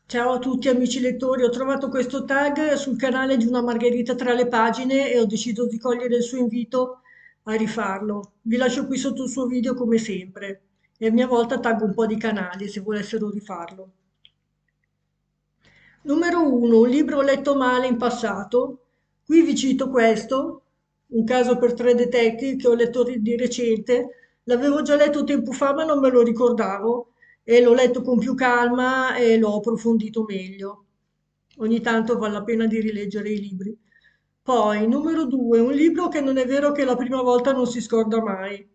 Ciao a tutti amici lettori, ho trovato questo tag sul canale di una Margherita tra le pagine e ho deciso di cogliere il suo invito a rifarlo. Vi lascio qui sotto il suo video come sempre e a mia volta taggo un po' di canali se volessero rifarlo. Numero 1, un libro letto male in passato. Qui vi cito questo, Un caso per tre detective che ho letto di recente. L'avevo già letto tempo fa ma non me lo ricordavo e l'ho letto con più calma e l'ho approfondito meglio. Ogni tanto vale la pena di rileggere i libri. Poi, numero 2, un libro che non è vero che la prima volta non si scorda mai.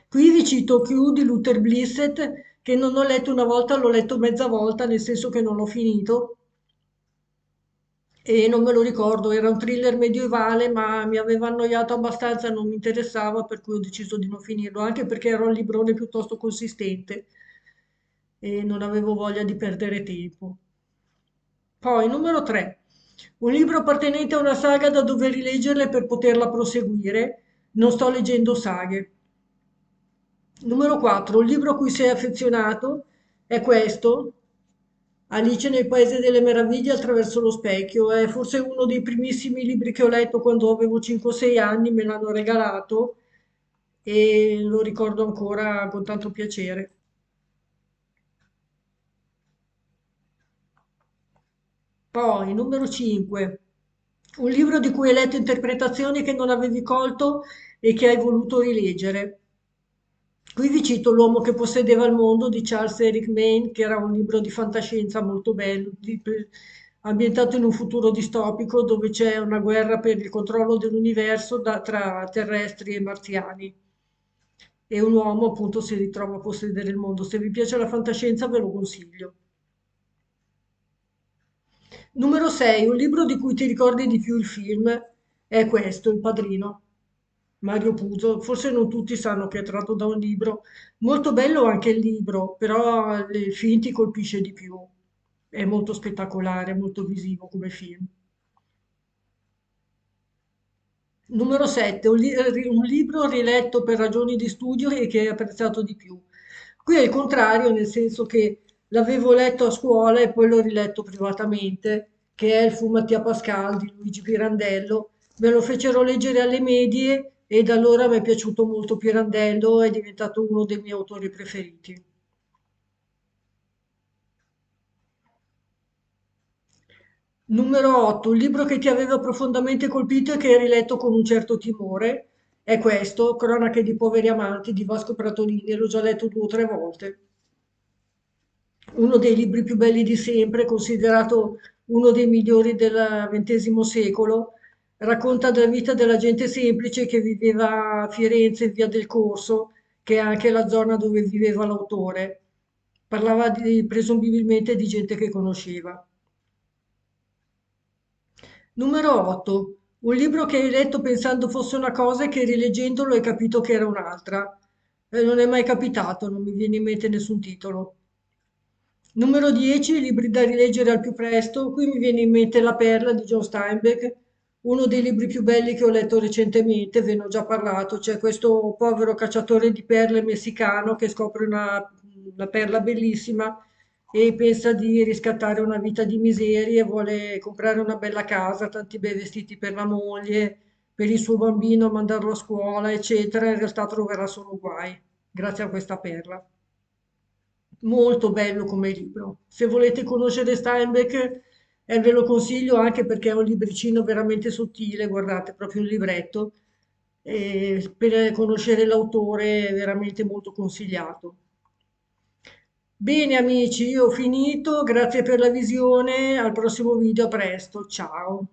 Qui vi cito Q di Luther Blissett, che non ho letto una volta, l'ho letto mezza volta, nel senso che non l'ho finito e non me lo ricordo, era un thriller medievale, ma mi aveva annoiato abbastanza, non mi interessava, per cui ho deciso di non finirlo, anche perché era un librone piuttosto consistente e non avevo voglia di perdere tempo. Poi, numero 3, un libro appartenente a una saga da dover rileggerle per poterla proseguire. Non sto leggendo saghe. Numero 4, un libro a cui sei affezionato è questo, Alice nel Paese delle Meraviglie attraverso lo specchio. È forse uno dei primissimi libri che ho letto quando avevo 5-6 anni, me l'hanno regalato e lo ricordo ancora con tanto piacere. Poi, numero 5, un libro di cui hai letto interpretazioni che non avevi colto e che hai voluto rileggere. Qui vi cito L'uomo che possedeva il mondo di Charles Eric Maine, che era un libro di fantascienza molto bello, ambientato in un futuro distopico dove c'è una guerra per il controllo dell'universo tra terrestri e marziani. E un uomo appunto si ritrova a possedere il mondo. Se vi piace la fantascienza ve lo consiglio. Numero 6, un libro di cui ti ricordi di più il film è questo, Il Padrino, Mario Puzo. Forse non tutti sanno che è tratto da un libro. Molto bello anche il libro, però il film ti colpisce di più. È molto spettacolare, molto visivo come film. Numero 7, un libro riletto per ragioni di studio e che hai apprezzato di più. Qui è il contrario, nel senso che l'avevo letto a scuola e poi l'ho riletto privatamente, che è il Fu Mattia Pascal di Luigi Pirandello. Me lo fecero leggere alle medie e da allora mi è piaciuto molto Pirandello, è diventato uno dei miei autori preferiti. Numero 8, un libro che ti aveva profondamente colpito e che hai riletto con un certo timore è questo, Cronache di poveri amanti di Vasco Pratolini, l'ho già letto 2 o 3 volte. Uno dei libri più belli di sempre, considerato uno dei migliori del XX secolo, racconta della vita della gente semplice che viveva a Firenze in via del Corso, che è anche la zona dove viveva l'autore. Parlava presumibilmente di gente che conosceva. Numero 8. Un libro che hai letto pensando fosse una cosa e che rileggendolo hai capito che era un'altra. Non è mai capitato, non mi viene in mente nessun titolo. Numero 10, libri da rileggere al più presto. Qui mi viene in mente La Perla di John Steinbeck, uno dei libri più belli che ho letto recentemente, ve ne ho già parlato. C'è questo povero cacciatore di perle messicano che scopre una perla bellissima e pensa di riscattare una vita di miseria, vuole comprare una bella casa, tanti bei vestiti per la moglie, per il suo bambino, mandarlo a scuola, eccetera. In realtà troverà solo guai, grazie a questa perla. Molto bello come libro. Se volete conoscere Steinbeck, ve lo consiglio anche perché è un libricino veramente sottile, guardate, proprio un libretto. E per conoscere l'autore è veramente molto consigliato. Bene amici, io ho finito, grazie per la visione, al prossimo video, a presto, ciao.